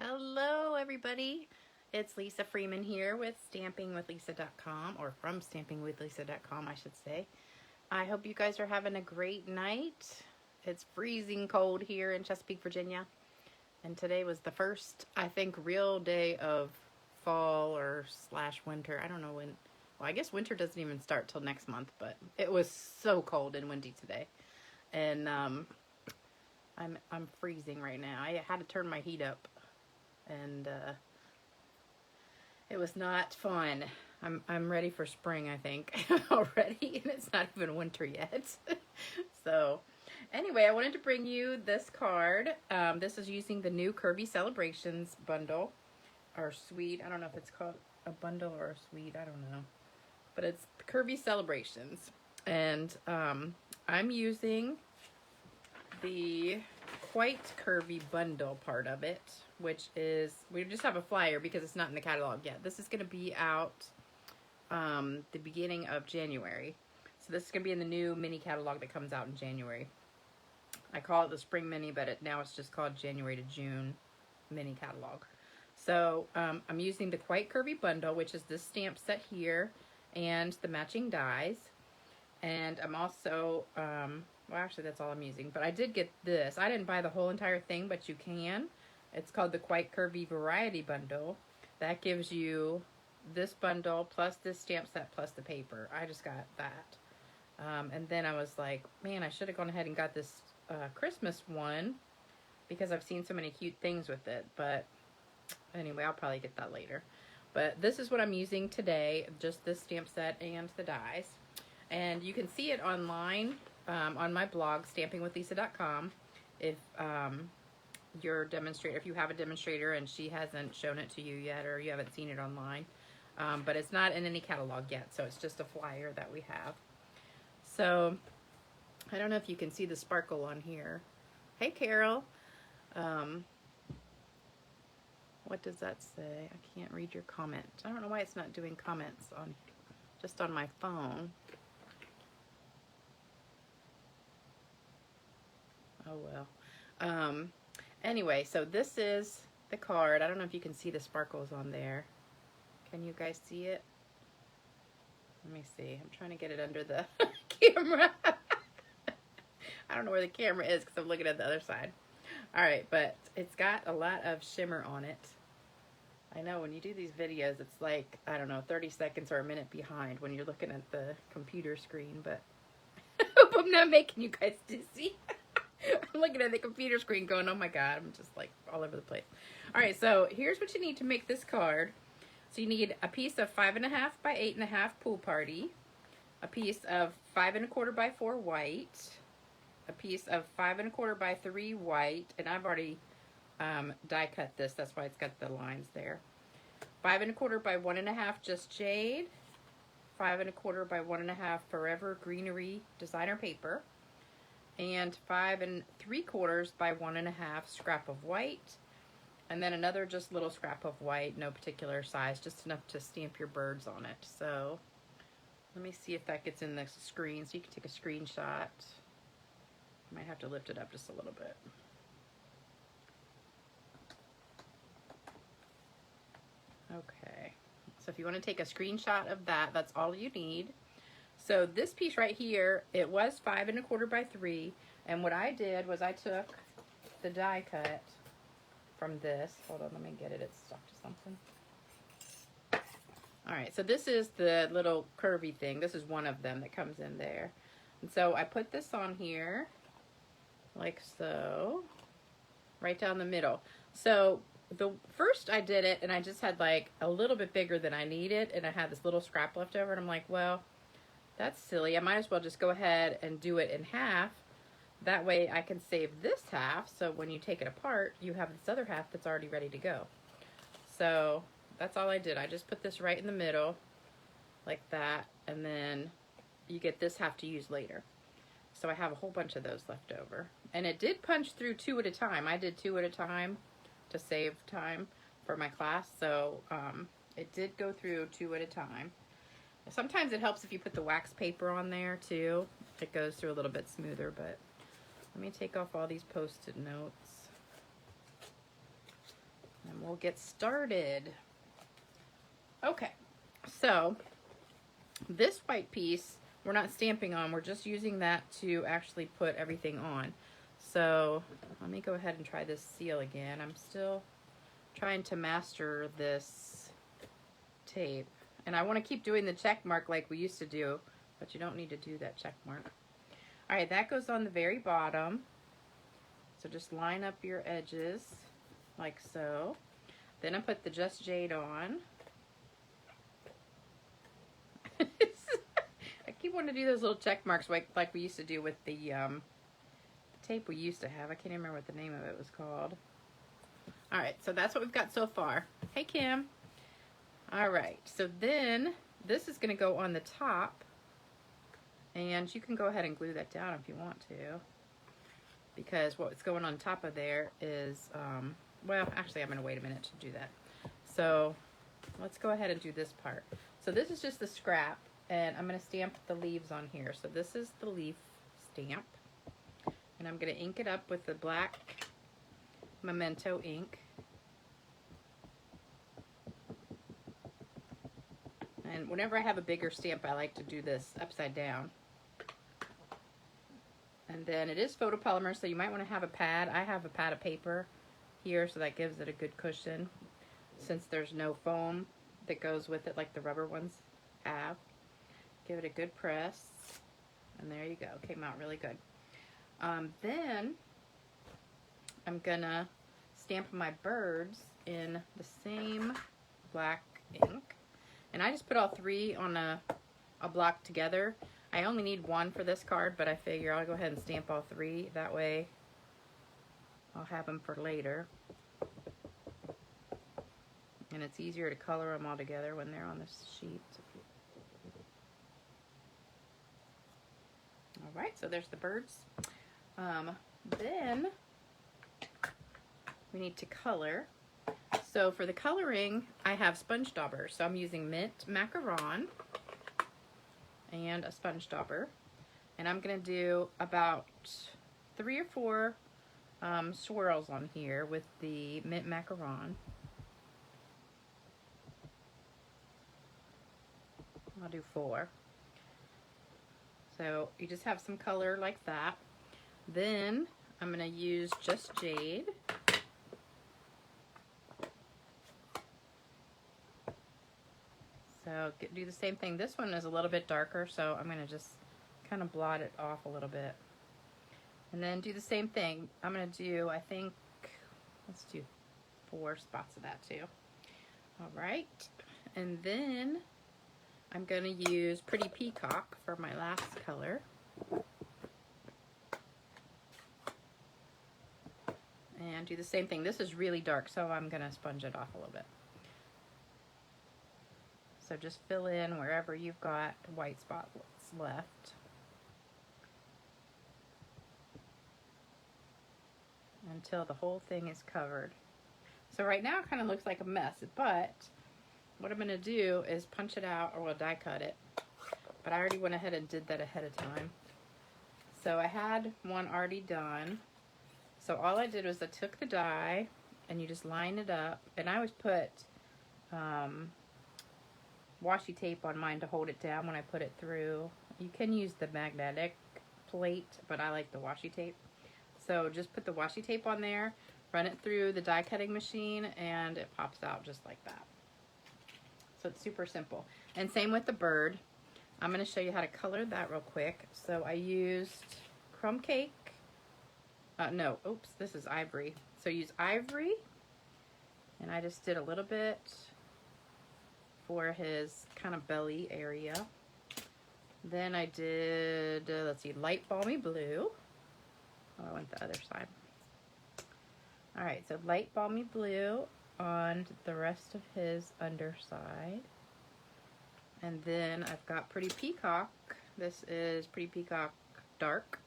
Hello everybody, it's Lisa Freeman here with stampingwithlisa.com, or from stampingwithlisa.com I should say. I hope you guys are having a great night. It's freezing cold here in Chesapeake, Virginia, and today was the first, I think, real day of fall or slash winter. I don't know when. Well, I guess winter doesn't even start till next month, but it was so cold and windy today, and I'm freezing right now. I had to turn my heat up, and it was not fun. I'm ready for spring, I think, already, and it's not even winter yet. So anyway, I wanted to bring you this card. This is using the new Curvy Celebrations bundle, or suite. I don't know if it's called a bundle or a suite, I don't know, but it's Curvy Celebrations, and I'm using the Quite Curvy bundle part of it, which is, we just have a flyer because it's not in the catalog yet. This is going to be out the beginning of January. So this is going to be in the new mini catalog that comes out in January. I call it the spring mini, but now it's just called January to June mini catalog. So I'm using the Quite Curvy bundle, which is this stamp set here and the matching dies. And I'm also, well, actually that's all I'm using, but I did get this. I didn't buy the whole entire thing, but you can. It's called the Quite Curvy Variety Bundle. That gives you this bundle plus this stamp set plus the paper. I just got that. And then I was like, man, I should have gone ahead and got this Christmas one because I've seen so many cute things with it. But anyway, I'll probably get that later. But this is what I'm using today, just this stamp set and the dies. And you can see it online on my blog, stampingwithlisa.com, if your demonstrator, if you have a demonstrator and she hasn't shown it to you yet, or you haven't seen it online. But it's not in any catalog yet, so it's just a flyer that we have. So I don't know if you can see the sparkle on here. Hey, Carol. What does that say? I can't read your comment. I don't know why it's not doing comments on just on my phone. Oh well. Anyway, so this is the card. I don't know if you can see the sparkles on there. Can you guys see it? Let me see. I'm trying to get it under the camera. I don't know where the camera is because I'm looking at the other side. All right, but it's got a lot of shimmer on it. I know when you do these videos, it's like, I don't know, 30 seconds or a minute behind when you're looking at the computer screen, but I hope I'm not making you guys dizzy. I'm looking at the computer screen going, oh my God, I'm just like all over the place. All right, so here's what you need to make this card. So you need a piece of 5.5 by 8.5 pool party, a piece of 5 1/4 by 4 white, a piece of 5 1/4 by 3 white, and I've already die cut this, that's why it's got the lines there. 5 1/4 by 1.5 just jade, 5 1/4 by 1.5 forever greenery designer paper, and 5 3/4 by 1.5 scrap of white, and then another just little scrap of white, no particular size, just enough to stamp your birds on it. So let me see if that gets in the screen so you can take a screenshot. I might have to lift it up just a little bit. Okay, so if you want to take a screenshot of that, that's all you need. So this piece right here, it was 5 1/4 by 3, and what I did was I took the die cut from this. Hold on, let me get it. It's stuck to something. All right, so this is the little curvy thing. This is one of them that comes in there. And so I put this on here, like so, right down the middle. So the first I did it, and I just had like a little bit bigger than I needed, and I had this little scrap left over, and I'm like, well, that's silly. I might as well just go ahead and do it in half. That way I can save this half, so when you take it apart, you have this other half that's already ready to go. So that's all I did. I just put this right in the middle, like that, and then you get this half to use later. So I have a whole bunch of those left over. And it did punch through 2 at a time. I did 2 at a time to save time for my class, so it did go through 2 at a time. Sometimes it helps if you put the wax paper on there too. It goes through a little bit smoother, but let me take off all these Post-it notes. And we'll get started. Okay, so this white piece we're not stamping on, we're just using that to actually put everything on. So let me go ahead and try this seal again. I'm still trying to master this tape, and I want to keep doing the check mark like we used to do, but you don't need to do that check mark. All right, that goes on the very bottom. So just line up your edges like so. Then I put the Just Jade on. I keep wanting to do those little check marks like we used to do with the tape we used to have. I can't even remember what the name of it was called. All right, so that's what we've got so far. Hey, Kim. All right, so then this is going to go on the top, and you can go ahead and glue that down if you want to, because what's going on top of there is, well, actually, I'm going to wait a minute to do that. So let's go ahead and do this part. So this is just the scrap, and I'm going to stamp the leaves on here. So this is the leaf stamp, and I'm going to ink it up with the black Memento ink. And whenever I have a bigger stamp, I like to do this upside down. And then it is photopolymer, so you might want to have a pad. I have a pad of paper here, so that gives it a good cushion, since there's no foam that goes with it like the rubber ones have. Give it a good press, and there you go. Came out really good. Then I'm gonna stamp my birds in the same black ink, and I just put all three on a block together. I only need one for this card, but I figure I'll go ahead and stamp all three. That way I'll have them for later. And it's easier to color them all together when they're on this sheet. All right, so there's the birds. Then we need to color. So for the coloring, I have sponge daubers. So I'm using mint macaron and a sponge dauber. And I'm gonna do about 3 or 4 swirls on here with the mint macaron. I'll do 4. So you just have some color like that. Then I'm gonna use Just Jade. So do the same thing. This one is a little bit darker, so I'm gonna just kind of blot it off a little bit. And then do the same thing. I'm gonna do, I think, let's do 4 spots of that too. All right, and then I'm gonna use Pretty Peacock for my last color. And do the same thing. This is really dark, so I'm gonna sponge it off a little bit. So just fill in wherever you've got white spots left. Until the whole thing is covered. So right now it kind of looks like a mess, but what I'm going to do is punch it out, or we'll die cut it. But I already went ahead and did that ahead of time. So I had one already done. So all I did was I took the die and you just line it up. And I always put washi tape on mine to hold it down when I put it through. You can use the magnetic plate, but I like the washi tape. So just put the washi tape on there, run it through the die cutting machine, and it pops out just like that. So it's super simple. And same with the bird. I'm going to show you how to color that real quick. So I used crumb cake. No, oops, this is ivory. So use ivory. And I just did a little bit for his kind of belly area. Then I did, let's see, light balmy blue. Oh, I went the other side. All right, so light balmy blue on the rest of his underside. And then I've got Pretty Peacock. This is Pretty Peacock Dark.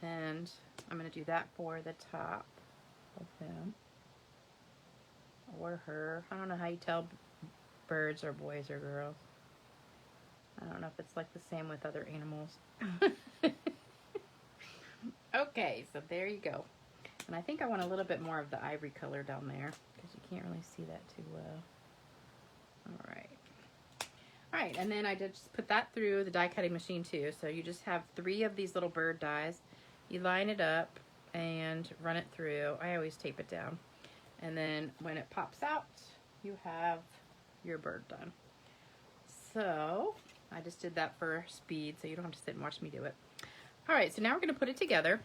And I'm going to do that for the top of him. Or her. I don't know how you tell birds are boys or girls. I don't know if it's like the same with other animals. Okay, so there you go. And I think I want a little bit more of the ivory color down there because you can't really see that too well. All right. All right, and then I did just put that through the die cutting machine too. So you just have 3 of these little bird dies. You line it up and run it through. I always tape it down. And then when it pops out, you have your bird done. So I just did that for speed so you don't have to sit and watch me do it. All right, so now we're gonna put it together.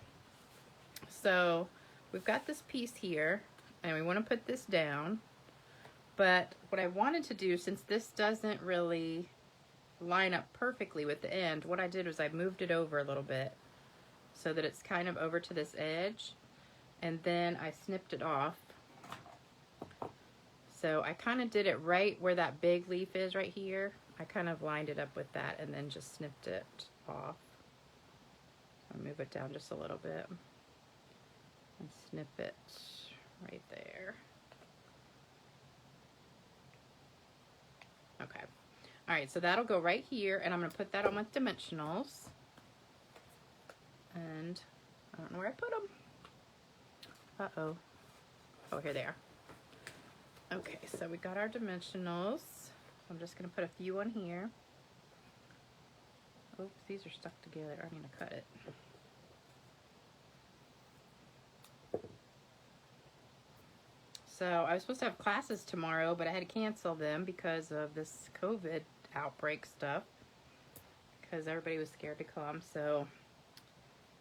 So we've got this piece here and we wanna put this down. But what I wanted to do, since this doesn't really line up perfectly with the end, what I did was I moved it over a little bit so that it's kind of over to this edge, and then I snipped it off. So I kind of did it right where that big leaf is right here. I kind of lined it up with that and then just snipped it off. I'll move it down just a little bit and snip it right there. Okay. All right, so that'll go right here, and I'm going to put that on with dimensionals. And I don't know where I put them. Uh-oh. Oh, here they are. Okay, so we got our dimensionals. I'm just going to put a few on here. Oops, these are stuck together. I need to cut it. So I was supposed to have classes tomorrow, but I had to cancel them because of this COVID outbreak stuff, because everybody was scared to come. So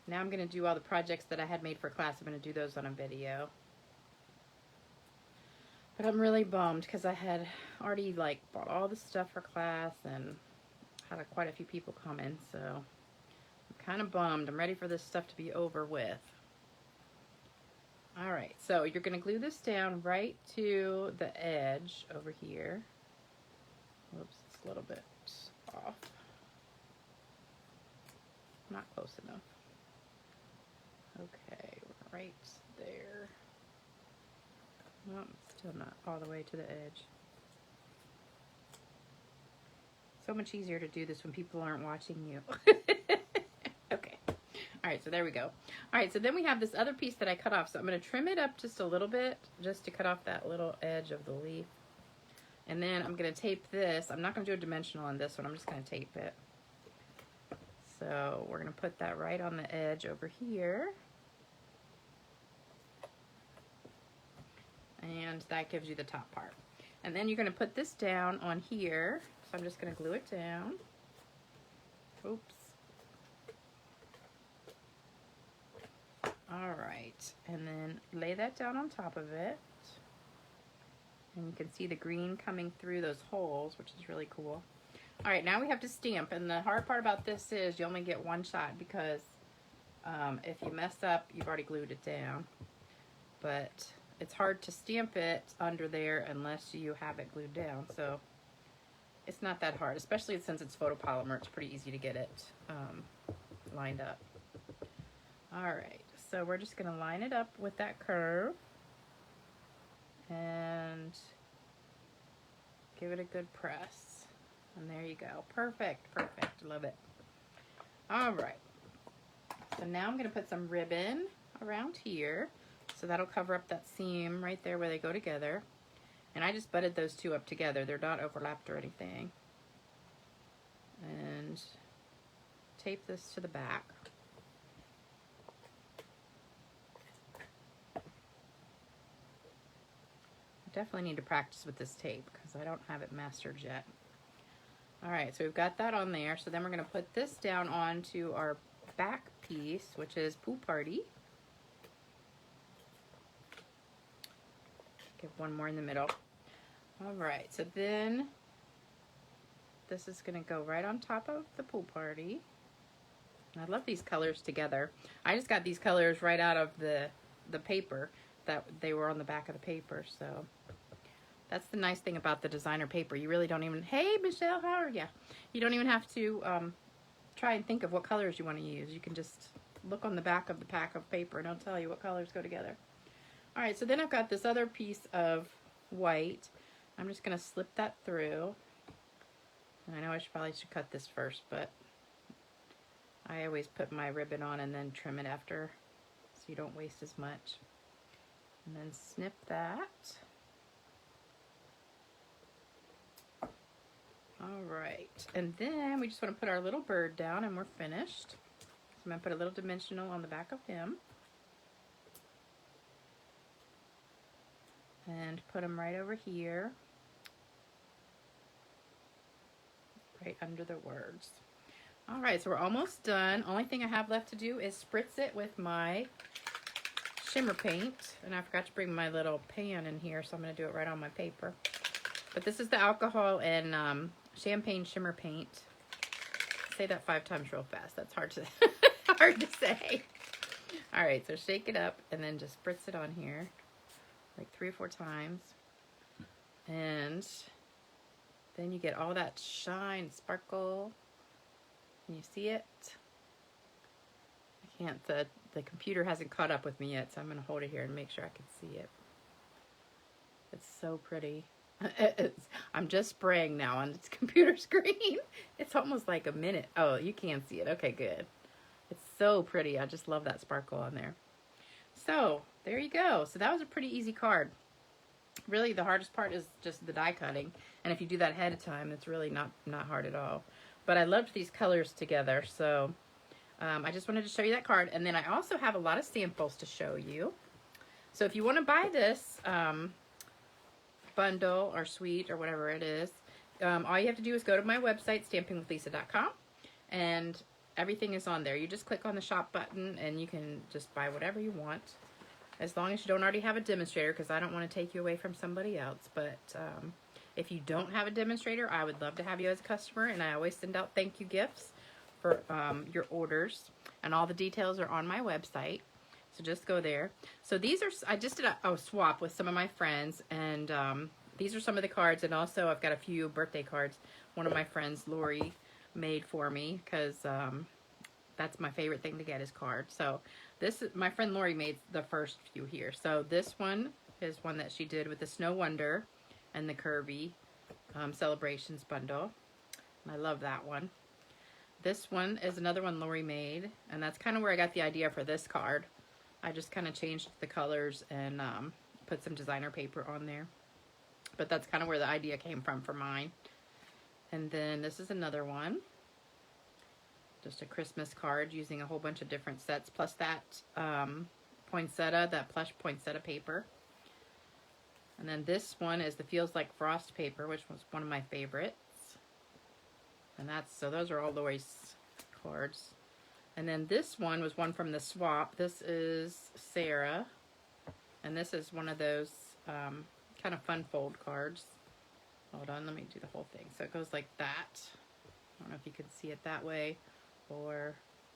now I'm going to do all the projects that I had made for class. I'm going to do those on a video. But I'm really bummed because I had already like bought all the stuff for class and had quite a few people coming. So I'm kind of bummed. I'm ready for this stuff to be over with. All right, so you're going to glue this down right to the edge over here. Whoops, it's a little bit off. Not close enough. Okay, right there. Well, still not all the way to the edge. So much easier to do this when people aren't watching you. Okay. All right, so there we go. All right, so then we have this other piece that I cut off. So I'm going to trim it up just a little bit, just to cut off that little edge of the leaf. And then I'm going to tape this. I'm not going to do a dimensional on this one. I'm just going to tape it. So we're going to put that right on the edge over here. And that gives you the top part. And then you're going to put this down on here. So I'm just going to glue it down. Oops. All right, and then lay that down on top of it. And you can see the green coming through those holes, which is really cool. All right, now we have to stamp, and the hard part about this is you only get one shot because if you mess up, you've already glued it down. But it's hard to stamp it under there unless you have it glued down, so it's not that hard, especially since it's photopolymer. It's pretty easy to get it lined up. All right. So we're just going to line it up with that curve and give it a good press. And there you go. Perfect, perfect. Love it. All right. So now I'm going to put some ribbon around here. So that'll cover up that seam right there where they go together. And I just butted those two up together. They're not overlapped or anything. And tape this to the back. Definitely need to practice with this tape because I don't have it mastered yet. All right, so we've got that on there. So then we're going to put this down onto our back piece, which is Pool Party. Give one more in the middle. All right, so then this is going to go right on top of the Pool Party. And I love these colors together. I just got these colors right out of the paper that they were on the back of the paper, so that's the nice thing about the designer paper. You really don't even, hey Michelle, how are you? You don't even have to try and think of what colors you want to use. You can just look on the back of the pack of paper and it'll tell you what colors go together. All right, so then I've got this other piece of white. I'm just gonna slip that through. And I know I probably should cut this first, but I always put my ribbon on and then trim it after so you don't waste as much. And then snip that. All right, and then we just want to put our little bird down and we're finished. So I'm going to put a little dimensional on the back of him. And put him right over here. Right under the words. All right, so we're almost done. Only thing I have left to do is spritz it with my shimmer paint. And I forgot to bring my little pan in here, so I'm going to do it right on my paper. But this is the alcohol and champagne shimmer paint. Say that 5 times real fast. That's hard to hard to say. All right, so shake it up and then just spritz it on here like 3 or 4 times. And then you get all that shine, sparkle. Can you see it? I can't, the computer hasn't caught up with me yet, so I'm going to hold it here and make sure I can see it. It's so pretty. I'm just spraying now on its computer screen. It's almost like a minute. Oh, you can see it. Okay, good. It's so pretty. I just love that sparkle on there. So, there you go. So that was a pretty easy card. Really, the hardest part is just the die cutting. And if you do that ahead of time, it's really not hard at all. But I loved these colors together, so I just wanted to show you that card. And then I also have a lot of samples to show you. So if you want to buy this bundle or suite or whatever it is, all you have to do is go to my website, stampinwithlisa.com, and everything is on there. You just click on the shop button and you can just buy whatever you want, as long as you don't already have a demonstrator, because I don't want to take you away from somebody else. But if you don't have a demonstrator, I would love to have you as a customer, and I always send out thank you gifts for your orders, and all the details are on my website. So just go there. So these are, I just did a swap with some of my friends, and these are some of the cards, and also I've got a few birthday cards one of my friends, Lori, made for me, because that's my favorite thing to get is cards. So this is, my friend Lori made the first few here. So this one is one that she did with the Snow Wonder and the Curvy Celebrations bundle. And I love that one. This one is another one Lori made, and that's kind of where I got the idea for this card. I just kind of changed the colors and put some designer paper on there. But that's kind of where the idea came from for mine. And then this is another one. Just a Christmas card using a whole bunch of different sets, plus that poinsettia, that plush poinsettia paper. And then this one is the Feels Like Frost paper, which was one of my favorites. And that's, so those are all Lori's cards. And then this one was one from the swap. This is Sarah. And this is one of those kind of fun fold cards. Hold on, let me do the whole thing. So it goes like that. I don't know if you can see it that way or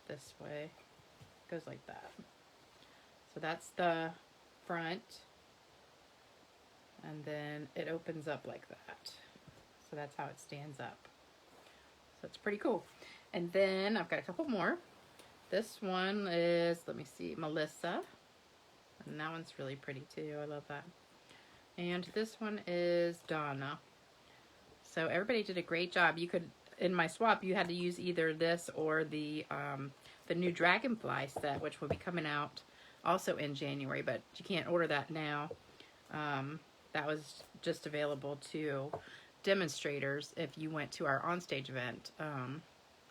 this way. It goes like that. So that's the front. And then it opens up like that. So that's how it stands up. So it's pretty cool. And then I've got a couple more. This one is, let me see, Melissa. And that one's really pretty too. I love that. And this one is Donna. So everybody did a great job. You could, in my swap, you had to use either this or the new Dragonfly set, which will be coming out also in January, but you can't order that now. That was just available to demonstrators if you went to our onstage event.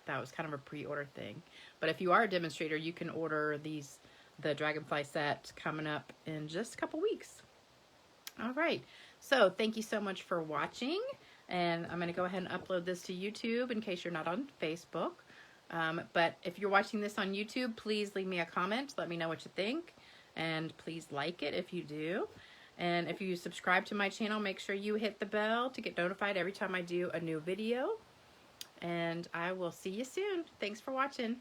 That was kind of a pre-order thing. But if you are a demonstrator, you can order the Dragonfly set coming up in just a couple weeks. All right. So thank you so much for watching. And I'm going to go ahead and upload this to YouTube in case you're not on Facebook. But if you're watching this on YouTube, please leave me a comment. Let me know what you think. And please like it if you do. And if you subscribe to my channel, make sure you hit the bell to get notified every time I do a new video. And I will see you soon. Thanks for watching.